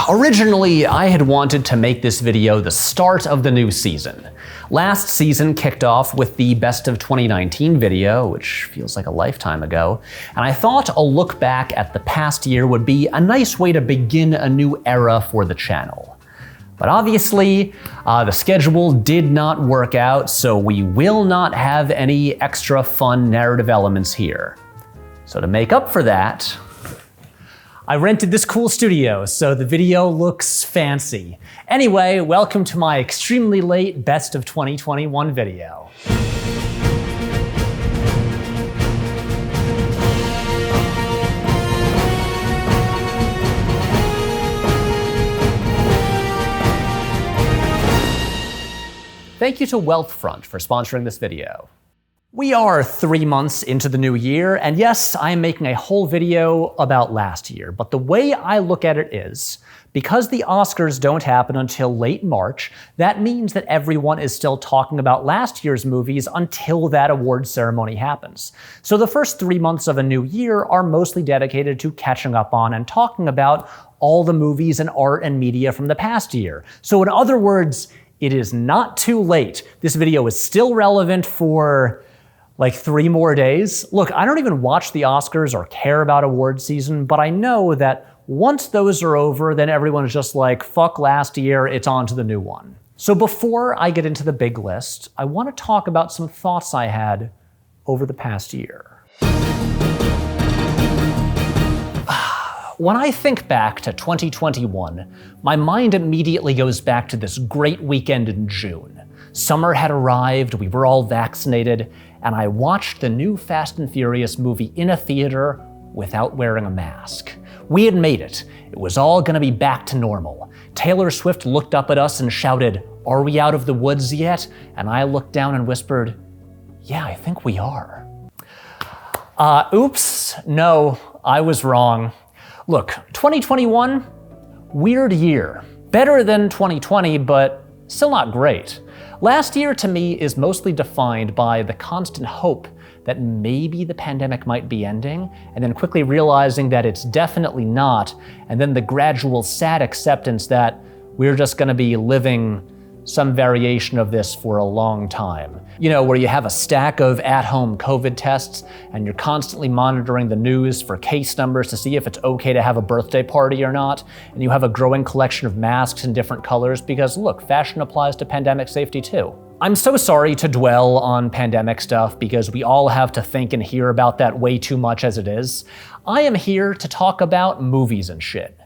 Originally, I had wanted to make this video the start of the new season. Last season kicked off with the Best of 2019 video, which feels like a lifetime ago, and I thought a look back at the past year would be a nice way to begin a new era for the channel. But obviously, the schedule did not work out, so we will not have any extra fun narrative elements here. So to make up for that, I rented this cool studio, so the video looks fancy. Anyway, welcome to my extremely late Best of 2021 video. Thank you to Wealthfront for sponsoring this video. We are 3 months into the new year, and yes, I am making a whole video about last year, but the way I look at it is, because the Oscars don't happen until late March, that means that everyone is still talking about last year's movies until that awards ceremony happens. So the first 3 months of a new year are mostly dedicated to catching up on and talking about all the movies and art and media from the past year. So in other words, it is not too late. This video is still relevant for like 3 more days. Look, I don't even watch the Oscars or care about award season, but I know that once those are over, then everyone's just like, fuck last year, it's on to the new one. So before I get into the big list, I want to talk about some thoughts I had over the past year. When I think back to 2021, my mind immediately goes back to this great weekend in June. Summer had arrived, we were all vaccinated, and I watched the new Fast and Furious movie in a theater without wearing a mask. We had made it. It was all gonna be back to normal. Taylor Swift looked up at us and shouted, "Are we out of the woods yet?" And I looked down and whispered, "Yeah, I think we are." Oops, no, I was wrong. Look, 2021, weird year. Better than 2020, but still not great. Last year to me is mostly defined by the constant hope that maybe the pandemic might be ending, and then quickly realizing that it's definitely not, and then the gradual sad acceptance that we're just gonna be living some variation of this for a long time. You know, where you have a stack of at-home COVID tests and you're constantly monitoring the news for case numbers to see if it's okay to have a birthday party or not, and you have a growing collection of masks in different colors because look, fashion applies to pandemic safety too. I'm so sorry to dwell on pandemic stuff because we all have to think and hear about that way too much as it is. I am here to talk about movies and shit.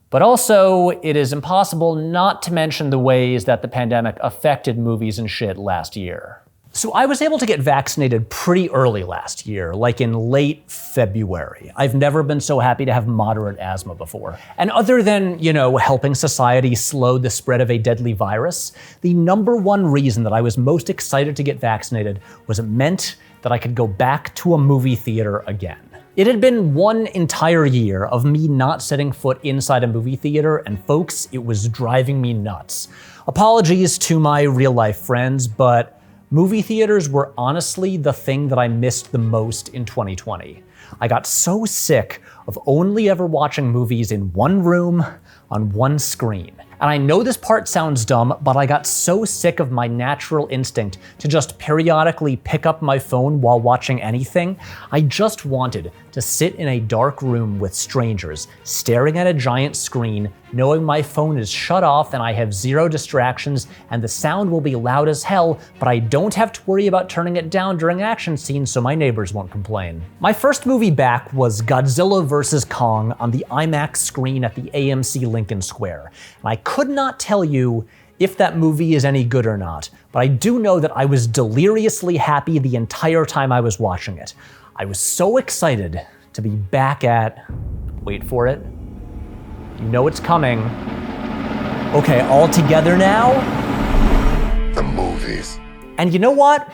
But also, it is impossible not to mention the ways that the pandemic affected movies and shit last year. So I was able to get vaccinated pretty early last year, like in late February. I've never been so happy to have moderate asthma before. And other than, you know, helping society slow the spread of a deadly virus, the number one reason that I was most excited to get vaccinated was it meant that I could go back to a movie theater again. It had been 1 entire year of me not setting foot inside a movie theater, and folks, it was driving me nuts. Apologies to my real life friends, but movie theaters were honestly the thing that I missed the most in 2020. I got so sick of only ever watching movies in one room on one screen. And I know this part sounds dumb, but I got so sick of my natural instinct to just periodically pick up my phone while watching anything. I just wanted to sit in a dark room with strangers, staring at a giant screen, knowing my phone is shut off and I have zero distractions and the sound will be loud as hell, but I don't have to worry about turning it down during action scenes so my neighbors won't complain. My first movie back was Godzilla vs. Kong on the IMAX screen at the AMC Lincoln Square. And I could not tell you if that movie is any good or not, but I do know that I was deliriously happy the entire time I was watching it. I was so excited to be back at, wait for it, you know it's coming. Okay, all together now? The movies. And you know what?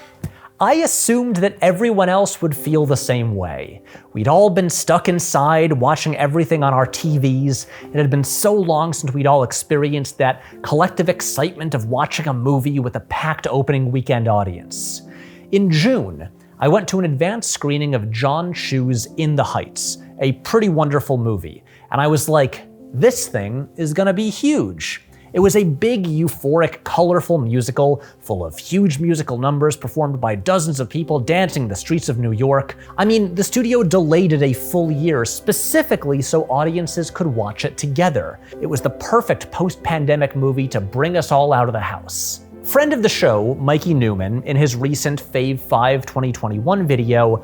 I assumed that everyone else would feel the same way. We'd all been stuck inside watching everything on our TVs. It had been so long since we'd all experienced that collective excitement of watching a movie with a packed opening weekend audience. In June, I went to an advanced screening of John Chu's In the Heights, a pretty wonderful movie, and I was like, This thing is gonna be huge. It was a big, euphoric, colorful musical full of huge musical numbers performed by dozens of people dancing in the streets of New York. I mean, the studio delayed it a full year specifically so audiences could watch it together. It was the perfect post-pandemic movie to bring us all out of the house. Friend of the show, Mikey Newman, in his recent Fave 5 2021 video,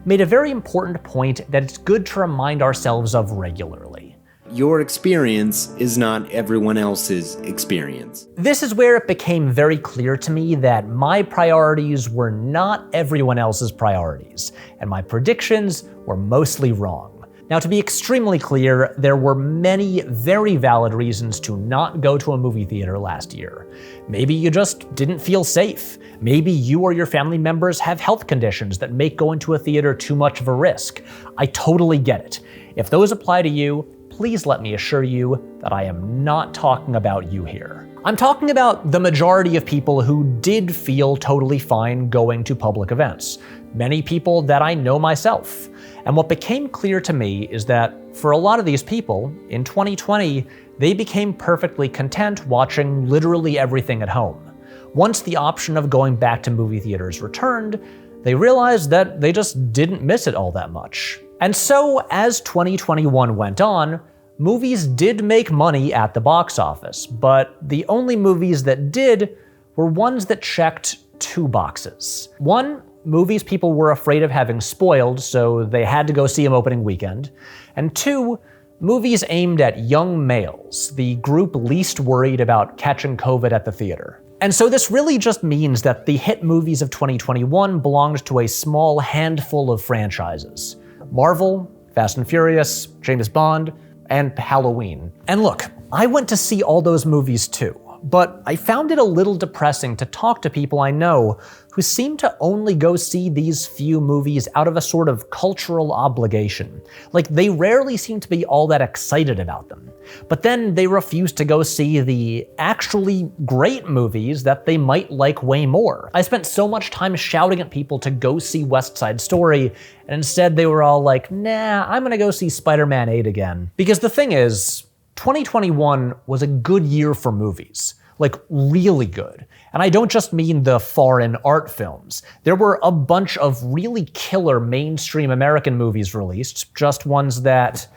made a very important point that it's good to remind ourselves of regularly. Your experience is not everyone else's experience. This is where it became very clear to me that my priorities were not everyone else's priorities, and my predictions were mostly wrong. Now, to be extremely clear, there were many very valid reasons to not go to a movie theater last year. Maybe you just didn't feel safe. Maybe you or your family members have health conditions that make going to a theater too much of a risk. I totally get it. If those apply to you, please let me assure you that I am not talking about you here. I'm talking about the majority of people who did feel totally fine going to public events. Many people that I know myself. And what became clear to me is that for a lot of these people, in 2020, they became perfectly content watching literally everything at home. Once the option of going back to movie theaters returned, they realized that they just didn't miss it all that much. And so, as 2021 went on, movies did make money at the box office, but the only movies that did were ones that checked two boxes. One, movies people were afraid of having spoiled, so they had to go see them opening weekend. And two, movies aimed at young males, the group least worried about catching COVID at the theater. And so this really just means that the hit movies of 2021 belonged to a small handful of franchises. Marvel, Fast and Furious, James Bond, and Halloween. And look, I went to see all those movies too, but I found it a little depressing to talk to people I know who seem to only go see these few movies out of a sort of cultural obligation. Like, they rarely seem to be all that excited about them. But then they refuse to go see the actually great movies that they might like way more. I spent so much time shouting at people to go see West Side Story, and instead they were all like, nah, I'm gonna go see Spider-Man 8 again. Because the thing is, 2021 was a good year for movies. Like, really good. And I don't just mean the foreign art films. There were a bunch of really killer mainstream American movies released, just ones that,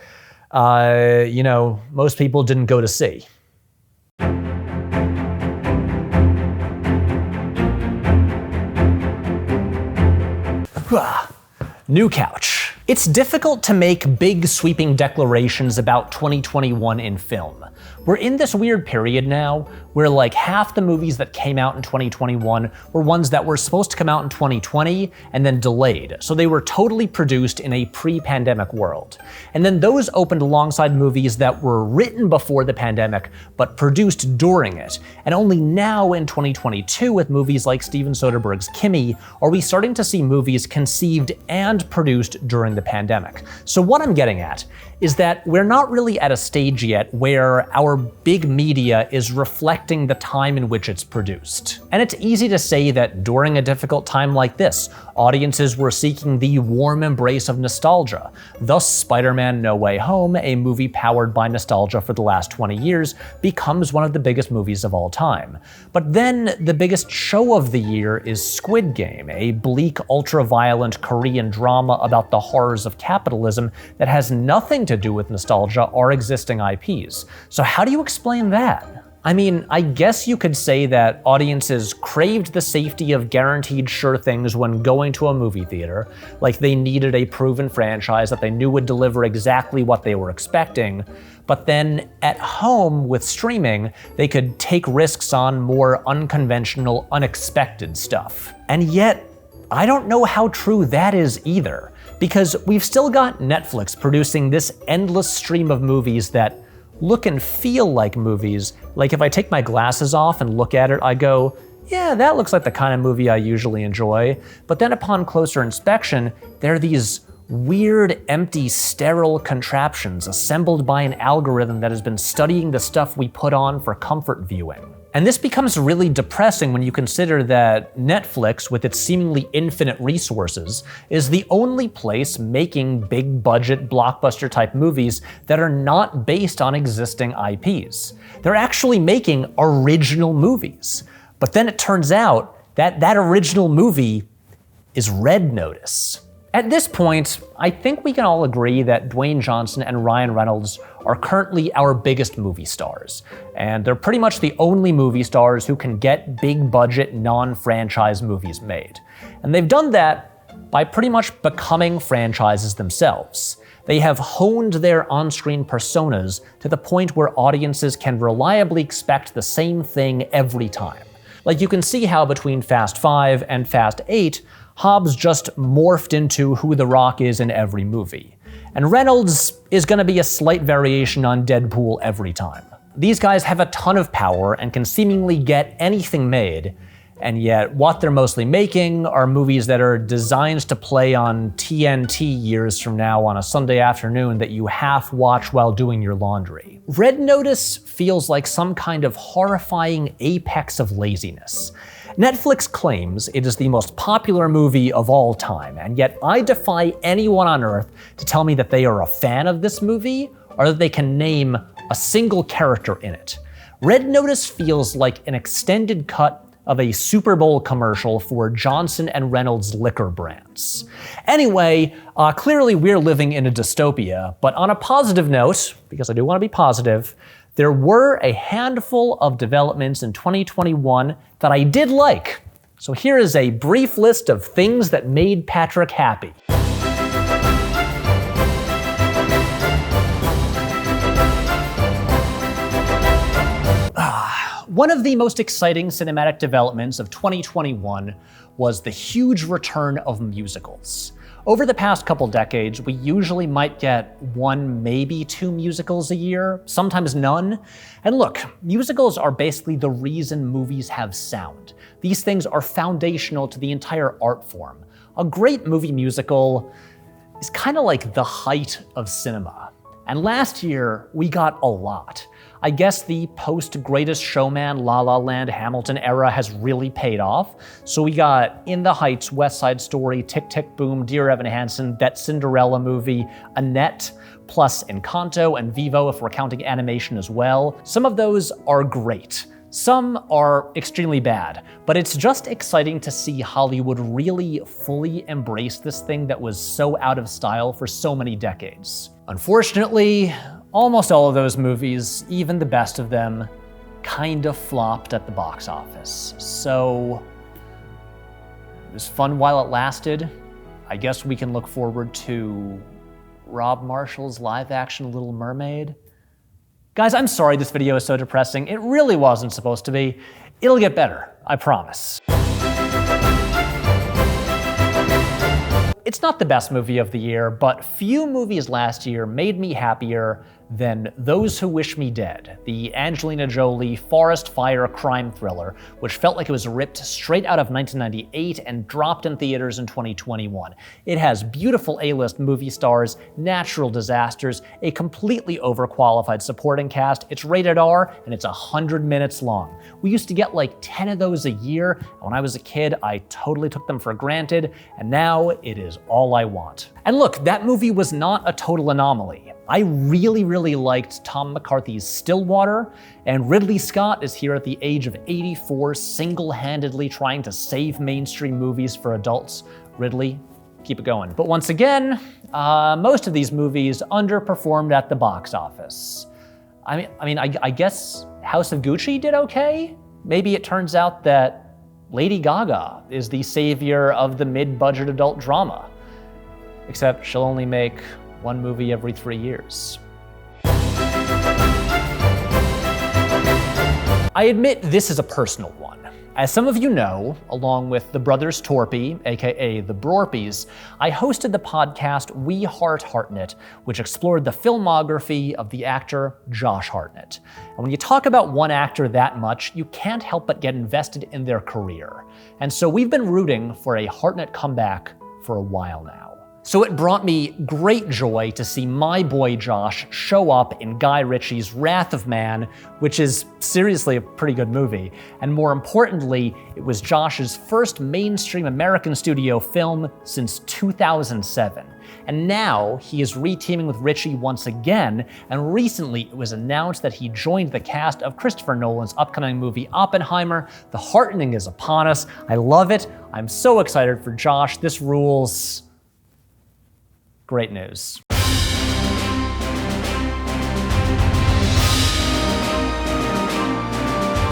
most people didn't go to see. New couch. It's difficult to make big sweeping declarations about 2021 in film. We're in this weird period now where like half the movies that came out in 2021 were ones that were supposed to come out in 2020 and then delayed. So they were totally produced in a pre-pandemic world. And then those opened alongside movies that were written before the pandemic but produced during it. And only now in 2022 with movies like Steven Soderbergh's Kimi are we starting to see movies conceived and produced during the pandemic. So what I'm getting at is that we're not really at a stage yet where our big media is reflecting the time in which it's produced. And it's easy to say that during a difficult time like this, audiences were seeking the warm embrace of nostalgia. Thus, Spider-Man No Way Home, a movie powered by nostalgia for the last 20 years, becomes one of the biggest movies of all time. But then the biggest show of the year is Squid Game, a bleak, ultra-violent Korean drama about the horrors of capitalism that has nothing to do with nostalgia or existing IPs. So how do you explain that? I mean, I guess you could say that audiences craved the safety of guaranteed sure things when going to a movie theater, like they needed a proven franchise that they knew would deliver exactly what they were expecting, but then at home with streaming, they could take risks on more unconventional, unexpected stuff. And yet, I don't know how true that is either, because we've still got Netflix producing this endless stream of movies that look and feel like movies. Like if I take my glasses off and look at it, I go, yeah, that looks like the kind of movie I usually enjoy. But then upon closer inspection, there are these weird, empty, sterile contraptions assembled by an algorithm that has been studying the stuff we put on for comfort viewing. And this becomes really depressing when you consider that Netflix, with its seemingly infinite resources, is the only place making big budget blockbuster type movies that are not based on existing IPs. They're actually making original movies. But then it turns out that that original movie is Red Notice. At this point, I think we can all agree that Dwayne Johnson and Ryan Reynolds are currently our biggest movie stars, and they're pretty much the only movie stars who can get big budget, non-franchise movies made. And they've done that by pretty much becoming franchises themselves. They have honed their on-screen personas to the point where audiences can reliably expect the same thing every time. Like you can see how between Fast 5 and Fast 8, Hobbs just morphed into who The Rock is in every movie. And Reynolds is gonna be a slight variation on Deadpool every time. These guys have a ton of power and can seemingly get anything made, and yet what they're mostly making are movies that are designed to play on TNT years from now on a Sunday afternoon that you half watch while doing your laundry. Red Notice feels like some kind of horrifying apex of laziness. Netflix claims it is the most popular movie of all time, and yet I defy anyone on earth to tell me that they are a fan of this movie or that they can name a single character in it. Red Notice feels like an extended cut of a Super Bowl commercial for Johnson and Reynolds liquor brands. Anyway, clearly we're living in a dystopia, but on a positive note, because I do want to be positive, there were a handful of developments in 2021 that I did like. So here is a brief list of things that made Patrick happy. One of the most exciting cinematic developments of 2021 was the huge return of musicals. Over the past couple decades, we usually might get one, maybe two musicals a year, sometimes none. And look, musicals are basically the reason movies have sound. These things are foundational to the entire art form. A great movie musical is kind of like the height of cinema. And last year, we got a lot. I guess the post-Greatest Showman, La La Land, Hamilton era has really paid off. So we got In the Heights, West Side Story, Tick, Tick, Boom, Dear Evan Hansen, that Cinderella movie, Annette, plus Encanto and Vivo if we're counting animation as well. Some of those are great. Some are extremely bad, but it's just exciting to see Hollywood really fully embrace this thing that was so out of style for so many decades. Unfortunately, almost all of those movies, even the best of them, kind of flopped at the box office. So it was fun while it lasted. I guess we can look forward to Rob Marshall's live-action Little Mermaid. Guys, I'm sorry this video is so depressing. It really wasn't supposed to be. It'll get better, I promise. It's not the best movie of the year, but few movies last year made me happier than Those Who Wish Me Dead, the Angelina Jolie forest fire crime thriller, which felt like it was ripped straight out of 1998 and dropped in theaters in 2021. It has beautiful A-list movie stars, natural disasters, a completely overqualified supporting cast, it's rated R, and it's 100 minutes long. We used to get like 10 of those a year, and when I was a kid, I totally took them for granted, and now it is all I want. And look, that movie was not a total anomaly. I really liked Tom McCarthy's Stillwater, and Ridley Scott is here at the age of 84 single-handedly trying to save mainstream movies for adults. Ridley, keep it going. But once again, most of these movies underperformed at the box office. I guess House of Gucci did okay? Maybe it turns out that Lady Gaga is the savior of the mid-budget adult drama. Except she'll only make one movie every 3 years. I admit this is a personal one. As some of you know, along with the brothers Torpy, aka the Brorpies, I hosted the podcast We Heart Hartnett, which explored the filmography of the actor Josh Hartnett. And when you talk about one actor that much, you can't help but get invested in their career. And so we've been rooting for a Hartnett comeback for a while now. So it brought me great joy to see my boy Josh show up in Guy Ritchie's Wrath of Man, which is seriously a pretty good movie. And more importantly, it was Josh's first mainstream American studio film since 2007. And now he is re-teaming with Ritchie once again, and recently it was announced that he joined the cast of Christopher Nolan's upcoming movie Oppenheimer. The heartening is upon us. I love it. I'm so excited for Josh. This rules. Great news.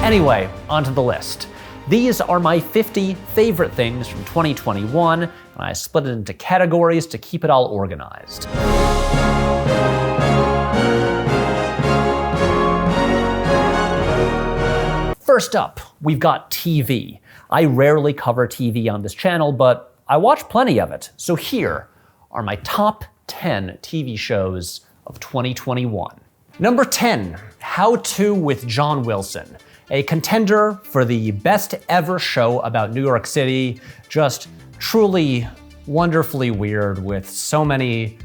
Anyway, onto the list. These are my 50 favorite things from 2021, and I split it into categories to keep it all organized. First up, we've got TV. I rarely cover TV on this channel, but I watch plenty of it. So here are my top 10 TV shows of 2021. Number 10, How To with John Wilson, a contender for the best ever show about New York City, just truly wonderfully weird with so many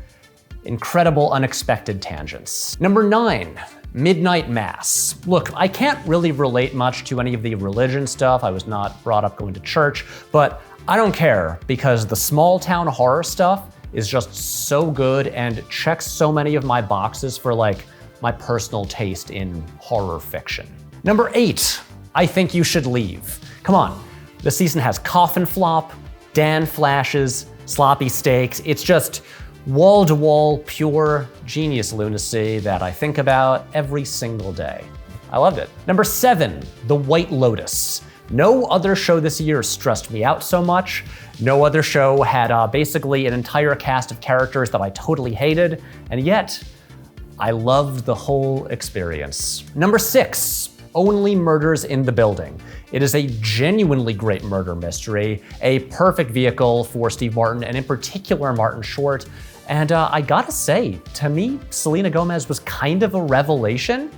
incredible unexpected tangents. Number 9, Midnight Mass. Look, I can't really relate much to any of the religion stuff. I was not brought up going to church, but I don't care because the small town horror stuff is just so good and checks so many of my boxes for like my personal taste in horror fiction. Number 8, I Think You Should Leave. Come on, the season has coffin flop, Dan flashes, sloppy steaks. It's just wall-to-wall pure genius lunacy that I think about every single day. I loved it. Number 7, The White Lotus. No other show this year stressed me out so much. No other show had basically an entire cast of characters that I totally hated, and yet I loved the whole experience. Number 6, Only Murders in the Building. It is a genuinely great murder mystery, a perfect vehicle for Steve Martin, and in particular Martin Short. And I gotta say, to me, Selena Gomez was kind of a revelation.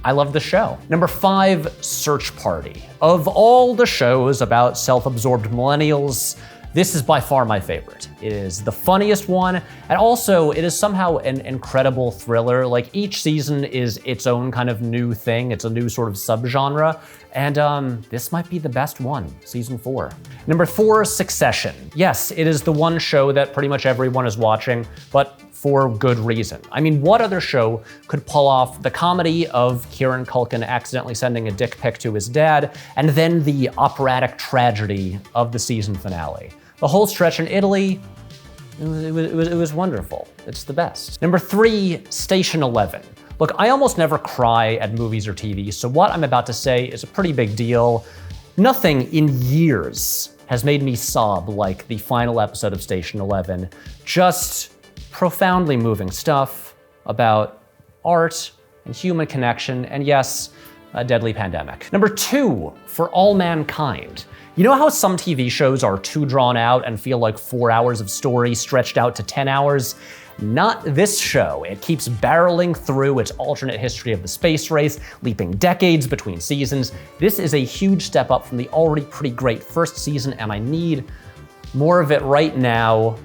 I love the show. Number 5, Search Party. Of all the shows about self-absorbed millennials, this is by far my favorite. It is the funniest one, and also it is somehow an incredible thriller. Like each season is its own kind of new thing. It's a new sort of subgenre, and this might be the best one, season 4. Number 4, Succession. Yes, it is the one show that pretty much everyone is watching, but for good reason. I mean, what other show could pull off the comedy of Kieran Culkin accidentally sending a dick pic to his dad, and then the operatic tragedy of the season finale? The whole stretch in Italy, it was wonderful. It's the best. Number 3, Station 11. Look, I almost never cry at movies or TV, so what I'm about to say is a pretty big deal. Nothing in years has made me sob like the final episode of Station 11. Just profoundly moving stuff about art and human connection, and yes, a deadly pandemic. Number 2, For All Mankind. You know how some TV shows are too drawn out and feel like 4 hours of story stretched out to 10 hours? Not this show. It keeps barreling through its alternate history of the space race, leaping decades between seasons. This is a huge step up from the already pretty great first season, and I need more of it right now.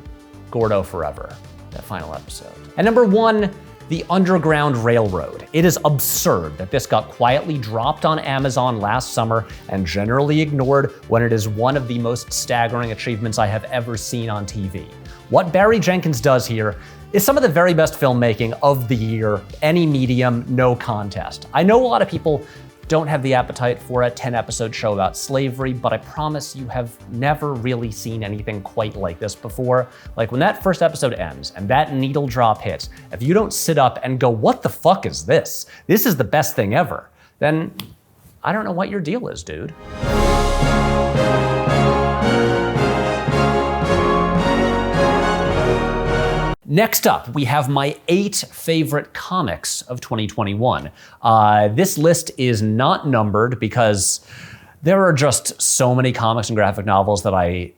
Gordo forever, that final episode. And number 1, The Underground Railroad. It is absurd that this got quietly dropped on Amazon last summer and generally ignored when it is one of the most staggering achievements I have ever seen on TV. What Barry Jenkins does here is some of the very best filmmaking of the year, any medium, no contest. I know a lot of people don't have the appetite for a 10-episode show about slavery, but I promise you have never really seen anything quite like this before. Like when that first episode ends and that needle drop hits, if you don't sit up and go, what the fuck is this? This is the best thing ever, then I don't know what your deal is, dude. Next up, we have my 8 favorite comics of 2021. This list is not numbered because there are just so many comics and graphic novels that I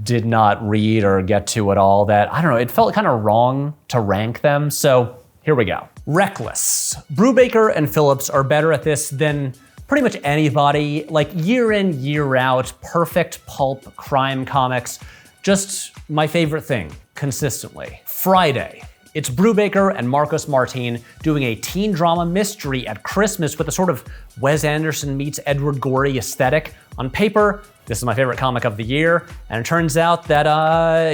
did not read or get to at all that, I don't know, it felt kind of wrong to rank them. So here we go. Reckless. Brubaker and Phillips are better at this than pretty much anybody. Like year in, year out, perfect pulp crime comics. Just my favorite thing consistently. Friday. It's Brubaker and Marcos Martin doing a teen drama mystery at Christmas with a sort of Wes Anderson meets Edward Gorey aesthetic. On paper, this is my favorite comic of the year, and it turns out that,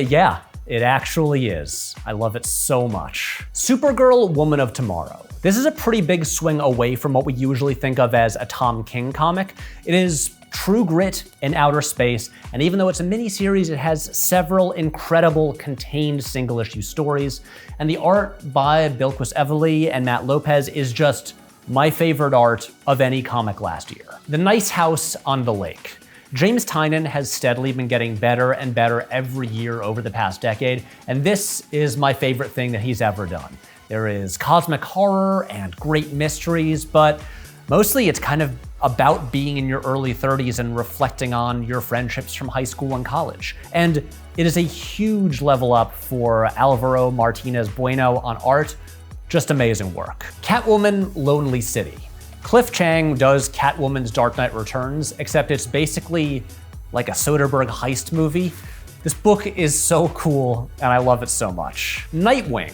yeah, it actually is. I love it so much. Supergirl, Woman of Tomorrow. This is a pretty big swing away from what we usually think of as a Tom King comic. It is true grit in outer space, and even though it's a miniseries, it has several incredible contained single-issue stories, and the art by Bilquis Evely and Matt Lopez is just my favorite art of any comic last year. The Nice House on the Lake. James Tynion has steadily been getting better and better every year over the past decade, and this is my favorite thing that he's ever done. There is cosmic horror and great mysteries, but mostly it's kind of about being in your early 30s and reflecting on your friendships from high school and college. And it is a huge level up for Alvaro Martinez Bueno on art. Just amazing work. Catwoman, Lonely City. Cliff Chiang does Catwoman's Dark Knight Returns, except it's basically like a Soderbergh heist movie. This book is so cool, and I love it so much. Nightwing.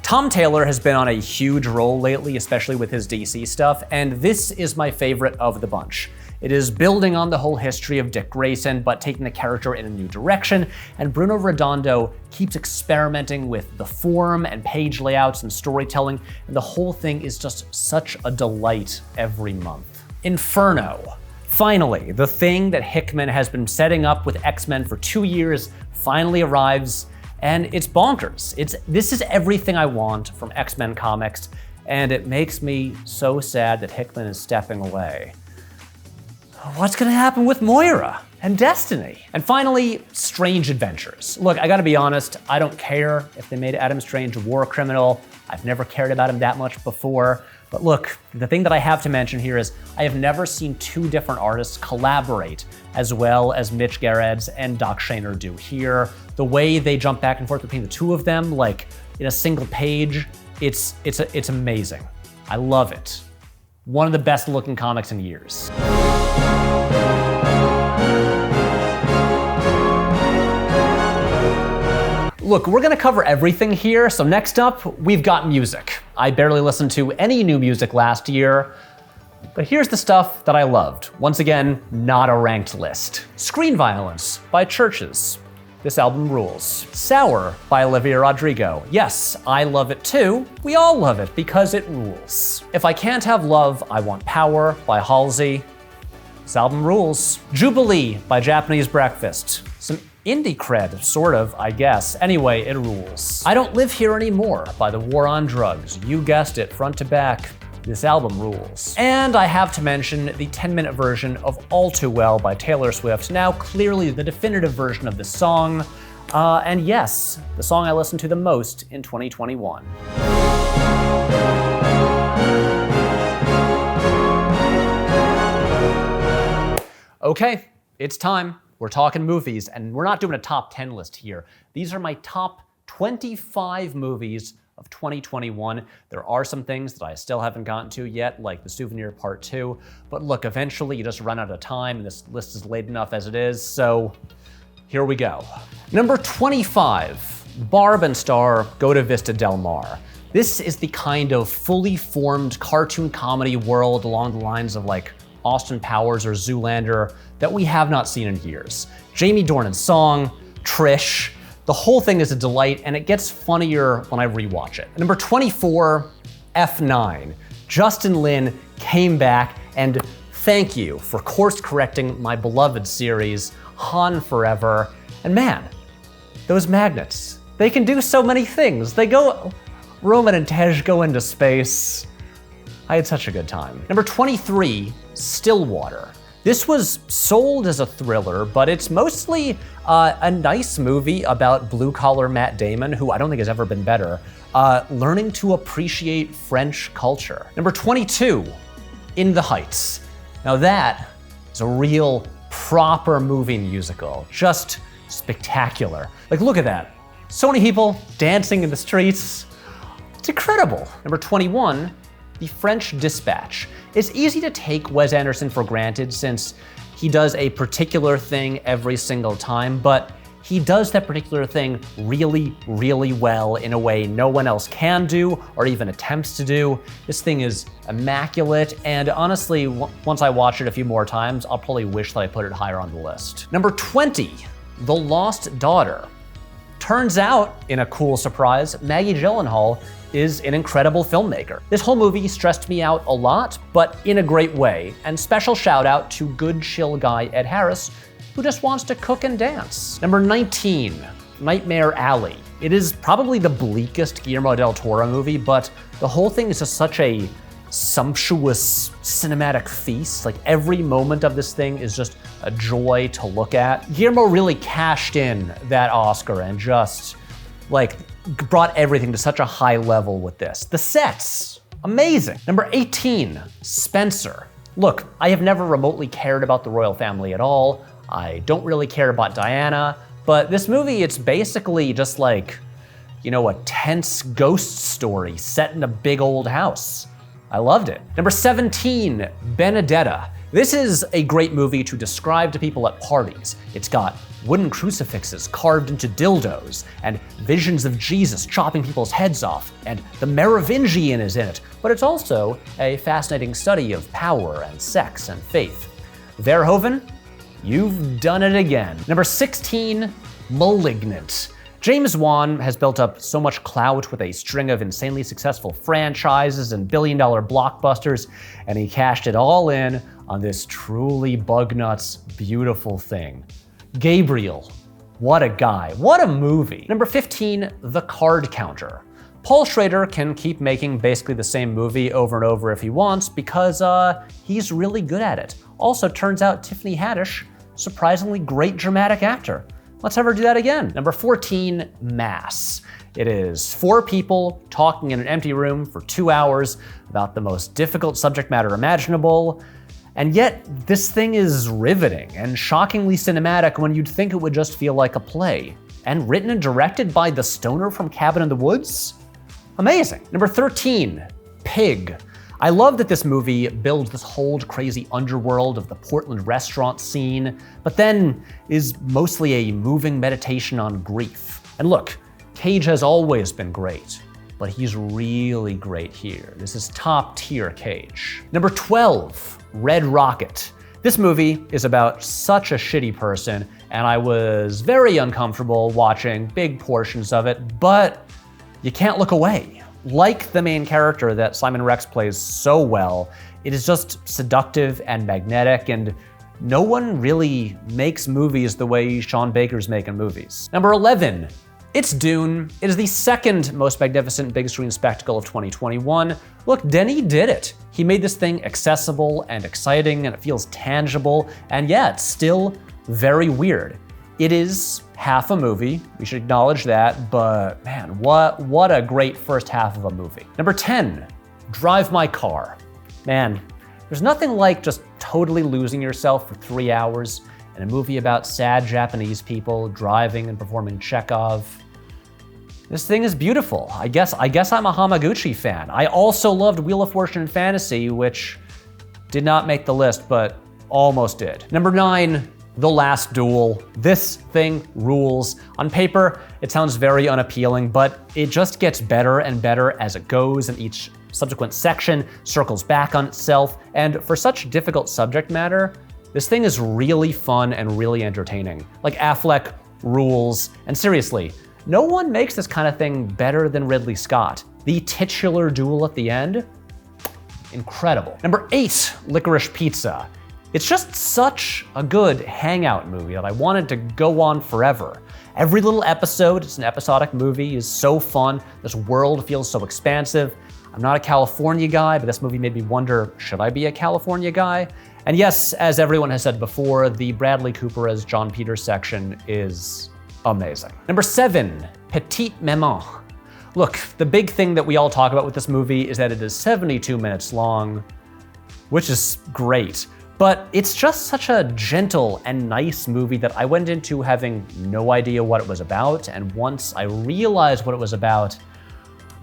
Tom Taylor has been on a huge roll lately, especially with his DC stuff, and this is my favorite of the bunch. It is building on the whole history of Dick Grayson, but taking the character in a new direction, and Bruno Redondo keeps experimenting with the form and page layouts and storytelling, and the whole thing is just such a delight every month. Inferno. Finally, the thing that Hickman has been setting up with X-Men for 2 years finally arrives, and it's bonkers. This is everything I want from X-Men comics, and it makes me so sad that Hickman is stepping away. What's gonna happen with Moira and Destiny? And finally, Strange Adventures. Look, I gotta be honest, I don't care if they made Adam Strange a war criminal. I've never cared about him that much before. But look, the thing that I have to mention here is I have never seen two different artists collaborate as well as Mitch Gerads and Doc Shaner do here. The way they jump back and forth between the two of them, like in a single page, it's amazing. I love it. One of the best looking comics in years. Look, we're gonna cover everything here, so next up, we've got music. I barely listened to any new music last year, but here's the stuff that I loved. Once again, not a ranked list. Screen Violence by Churches. This album rules. Sour by Olivia Rodrigo. Yes, I love it too. We all love it because it rules. If I Can't Have Love, I Want Power by Halsey. This album rules. Jubilee by Japanese Breakfast. Some indie cred, sort of, I guess. Anyway, it rules. I Don't Live Here Anymore by The War on Drugs. You guessed it, front to back. This album rules. And I have to mention the 10-minute version of All Too Well by Taylor Swift, now clearly the definitive version of this song. And yes, the song I listened to the most in 2021. Okay, it's time. We're talking movies, and we're not doing a top 10 list here. These are my top 25 movies of 2021. There are some things that I still haven't gotten to yet, like The Souvenir Part 2. But look, eventually you just run out of time, and this list is late enough as it is, so here we go. Number 25, Barb and Star Go to Vista Del Mar. This is the kind of fully formed cartoon comedy world along the lines of like Austin Powers or Zoolander that we have not seen in years. Jamie Dornan's song, Trish, the whole thing is a delight, and it gets funnier when I rewatch it. Number 24, F9. Justin Lin came back, and thank you for course correcting my beloved series, Han Forever. And man, those magnets, they can do so many things. Roman and Tej go into space. I had such a good time. Number 23, Stillwater. This was sold as a thriller, but it's mostly a nice movie about blue-collar Matt Damon, who I don't think has ever been better, learning to appreciate French culture. Number 22, In the Heights. Now that is a real proper movie musical, just spectacular. Like, look at that. So many people dancing in the streets. It's incredible. Number 21, The French Dispatch. It's easy to take Wes Anderson for granted since he does a particular thing every single time, but he does that particular thing really, really well in a way no one else can do or even attempts to do. This thing is immaculate, and honestly, once I watch it a few more times, I'll probably wish that I put it higher on the list. Number 20, The Lost Daughter. Turns out, in a cool surprise, Maggie Gyllenhaal is an incredible filmmaker. This whole movie stressed me out a lot, but in a great way, and special shout out to good chill guy Ed Harris, who just wants to cook and dance. Number 19, Nightmare Alley. It is probably the bleakest Guillermo del Toro movie, but the whole thing is just such a sumptuous cinematic feast. Like every moment of this thing is just a joy to look at. Guillermo really cashed in that Oscar and just like brought everything to such a high level with this. The sets, amazing. Number 18, Spencer. Look, I have never remotely cared about the royal family at all. I don't really care about Diana, but this movie, it's basically just like, you know, a tense ghost story set in a big old house. I loved it. Number 17, Benedetta. This is a great movie to describe to people at parties. It's got wooden crucifixes carved into dildos, and visions of Jesus chopping people's heads off, and the Merovingian is in it, but it's also a fascinating study of power and sex and faith. Verhoeven, you've done it again. Number 16, Malignant. James Wan has built up so much clout with a string of insanely successful franchises and billion-dollar blockbusters, and he cashed it all in on this truly bug-nuts, beautiful thing. Gabriel, what a guy, what a movie. Number 15, The Card Counter. Paul Schrader can keep making basically the same movie over and over if he wants because he's really good at it. Also, turns out Tiffany Haddish, surprisingly great dramatic actor. Let's have her do that again. Number 14, Mass. It is 4 people talking in an empty room for 2 hours about the most difficult subject matter imaginable, and yet this thing is riveting and shockingly cinematic when you'd think it would just feel like a play. And written and directed by the stoner from Cabin in the Woods? Amazing. Number 13, Pig. I love that this movie builds this whole crazy underworld of the Portland restaurant scene, but then is mostly a moving meditation on grief. And look, Cage has always been great, but he's really great here. This is top tier Cage. Number 12, Red Rocket. This movie is about such a shitty person, and I was very uncomfortable watching big portions of it, but you can't look away. Like the main character that Simon Rex plays so well, it is just seductive and magnetic, and no one really makes movies the way Sean Baker's making movies. Number 11, it's Dune. It is the second most magnificent big screen spectacle of 2021. Look, Denis did it. He made this thing accessible and exciting, and it feels tangible, and yeah, it's still very weird. It is half a movie, we should acknowledge that, but man, what a great first half of a movie. Number 10, Drive My Car. Man, there's nothing like just totally losing yourself for 3 hours in a movie about sad Japanese people driving and performing Chekhov. This thing is beautiful. I guess I'm a Hamaguchi fan. I also loved Wheel of Fortune and Fantasy, which did not make the list, but almost did. Number 9, The Last Duel. This thing rules. On paper, it sounds very unappealing, but it just gets better and better as it goes, and each subsequent section circles back on itself. And for such difficult subject matter, this thing is really fun and really entertaining. Like, Affleck rules, and seriously, no one makes this kind of thing better than Ridley Scott. The titular duel at the end, incredible. Number 8, Licorice Pizza. It's just such a good hangout movie that I wanted to go on forever. Every little episode, it's an episodic movie, is so fun. This world feels so expansive. I'm not a California guy, but this movie made me wonder, should I be a California guy? And yes, as everyone has said before, the Bradley Cooper as John Peters section is amazing. Number 7, Petite Maman. Look, the big thing that we all talk about with this movie is that it is 72 minutes long, which is great. But it's just such a gentle and nice movie that I went into having no idea what it was about, and once I realized what it was about,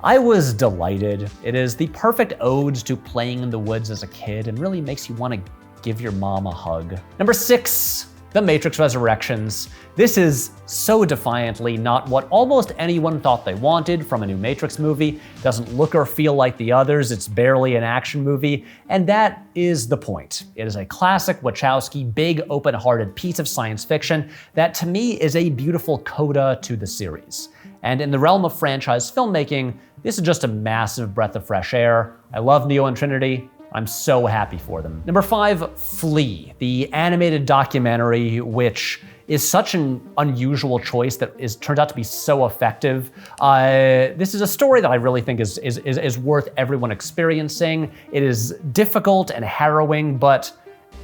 I was delighted. It is the perfect ode to playing in the woods as a kid and really makes you want to give your mom a hug. Number 6, The Matrix Resurrections. This is so defiantly not what almost anyone thought they wanted from a new Matrix movie. It doesn't look or feel like the others, it's barely an action movie, and that is the point. It is a classic Wachowski, big, open-hearted piece of science fiction that to me is a beautiful coda to the series. And in the realm of franchise filmmaking, this is just a massive breath of fresh air. I love Neo and Trinity. I'm so happy for them. Number 5, Flee, the animated documentary, which is such an unusual choice that turned out to be so effective. This is a story that I really think is worth everyone experiencing. It is difficult and harrowing, but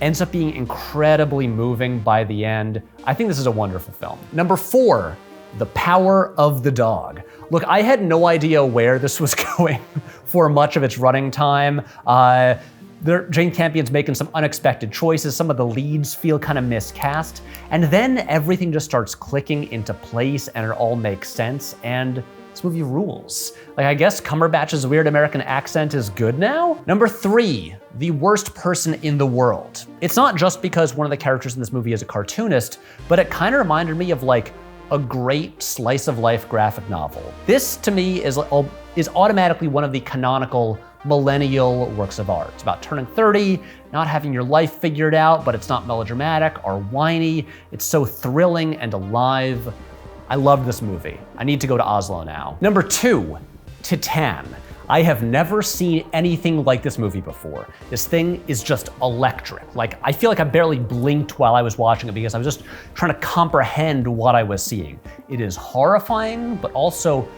ends up being incredibly moving by the end. I think this is a wonderful film. Number 4, The Power of the Dog. Look, I had no idea where this was going for much of its running time. Jane Campion's making some unexpected choices. Some of the leads feel kind of miscast. And then everything just starts clicking into place and it all makes sense. And this movie rules. Like, I guess Cumberbatch's weird American accent is good now? Number 3, The Worst Person in the World. It's not just because one of the characters in this movie is a cartoonist, but it kind of reminded me of like a great slice of life graphic novel. This to me is automatically one of the canonical millennial works of art. It's about turning 30, not having your life figured out, but it's not melodramatic or whiny. It's so thrilling and alive. I love this movie. I need to go to Oslo now. Number 2, TTANE. I have never seen anything like this movie before. This thing is just electric. Like, I feel like I barely blinked while I was watching it because I was just trying to comprehend what I was seeing. It is horrifying, but also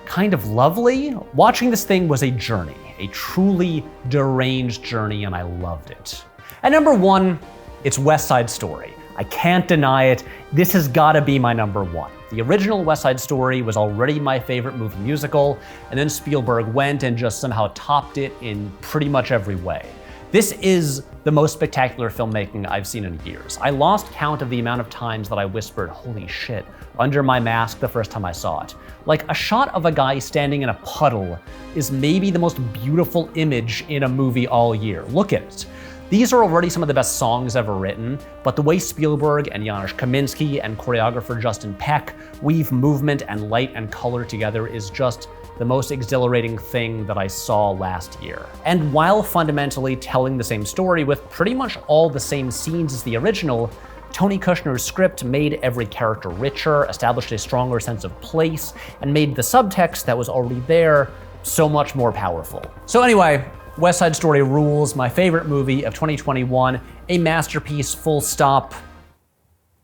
kind of lovely. Watching this thing was a journey, a truly deranged journey, and I loved it. And number 1, it's West Side Story. I can't deny it. This has gotta be my number 1. The original West Side Story was already my favorite movie musical, and then Spielberg went and just somehow topped it in pretty much every way. This is the most spectacular filmmaking I've seen in years. I lost count of the amount of times that I whispered, "Holy shit," under my mask the first time I saw it. Like, a shot of a guy standing in a puddle is maybe the most beautiful image in a movie all year. Look at it. These are already some of the best songs ever written, but the way Spielberg and Janusz Kaminski and choreographer Justin Peck weave movement and light and color together is just the most exhilarating thing that I saw last year. And while fundamentally telling the same story with pretty much all the same scenes as the original, Tony Kushner's script made every character richer, established a stronger sense of place, and made the subtext that was already there so much more powerful. So anyway, West Side Story rules, my favorite movie of 2021, a masterpiece, full stop.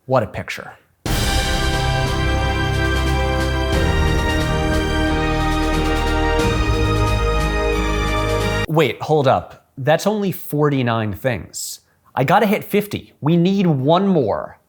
What a picture. Wait, hold up. That's only 49 things. I gotta hit 50. We need one more.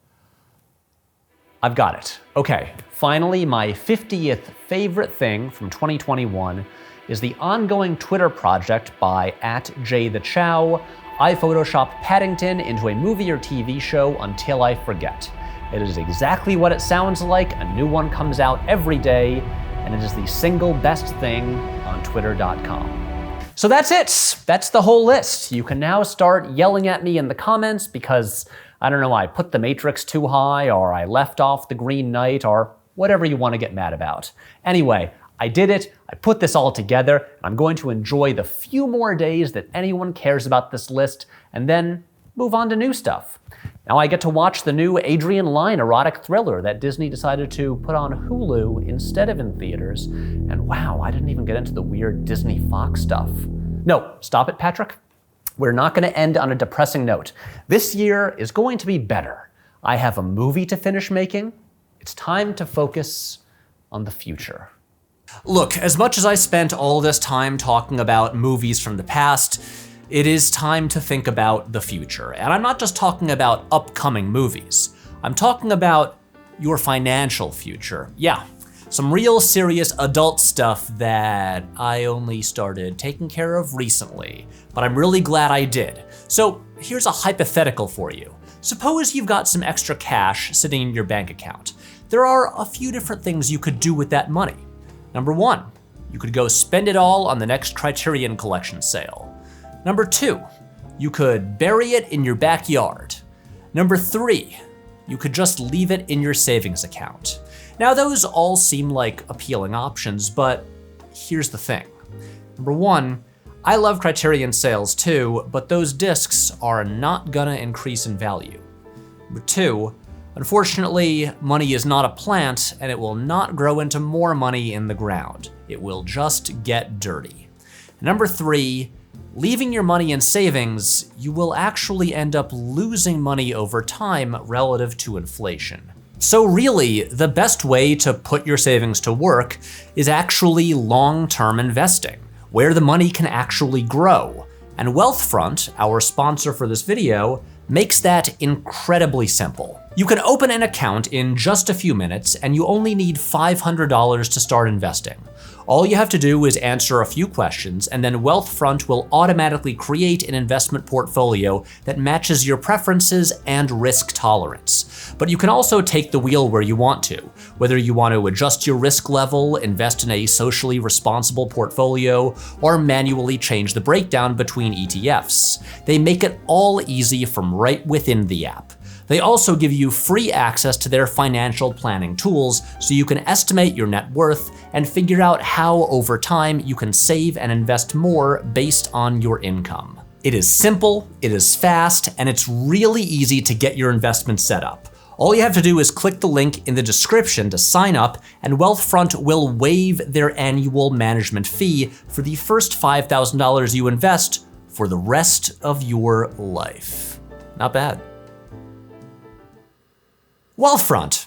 I've got it. Okay, finally, my 50th favorite thing from 2021 is the ongoing Twitter project by @JTheChow. I photoshopped Paddington into a movie or TV show until I forget. It is exactly what it sounds like. A new one comes out every day, and it is the single best thing on Twitter.com. So that's it. That's the whole list. You can now start yelling at me in the comments because, I don't know, I put The Matrix too high, or I left off The Green Knight, or whatever you want to get mad about. Anyway, I did it, I put this all together, and I'm going to enjoy the few more days that anyone cares about this list, and then move on to new stuff. Now I get to watch the new Adrian Lyne erotic thriller that Disney decided to put on Hulu instead of in theaters, and wow, I didn't even get into the weird Disney Fox stuff. No, stop it, Patrick. We're not gonna end on a depressing note. This year is going to be better. I have a movie to finish making. It's time to focus on the future. Look, as much as I spent all this time talking about movies from the past, it is time to think about the future. And I'm not just talking about upcoming movies. I'm talking about your financial future. Yeah, some real serious adult stuff that I only started taking care of recently, but I'm really glad I did. So here's a hypothetical for you. Suppose you've got some extra cash sitting in your bank account. There are a few different things you could do with that money. Number 1, you could go spend it all on the next Criterion Collection sale. Number 2, you could bury it in your backyard. Number 3, you could just leave it in your savings account. Now, those all seem like appealing options, but here's the thing. Number one, I love Criterion sales too, but those discs are not gonna increase in value. Number two, unfortunately, money is not a plant and it will not grow into more money in the ground. It will just get dirty. Number three, leaving your money in savings, you will actually end up losing money over time relative to inflation. So really, the best way to put your savings to work is actually long-term investing, where the money can actually grow. And Wealthfront, our sponsor for this video, makes that incredibly simple. You can open an account in just a few minutes, and you only need $500 to start investing. All you have to do is answer a few questions, and then Wealthfront will automatically create an investment portfolio that matches your preferences and risk tolerance. But you can also take the wheel where you want to, whether you want to adjust your risk level, invest in a socially responsible portfolio, or manually change the breakdown between ETFs. They make it all easy from right within the app. They also give you free access to their financial planning tools so you can estimate your net worth and figure out how over time you can save and invest more based on your income. It is simple, it is fast, and it's really easy to get your investments set up. All you have to do is click the link in the description to sign up, and Wealthfront will waive their annual management fee for the first $5,000 you invest for the rest of your life. Not bad. Wealthfront.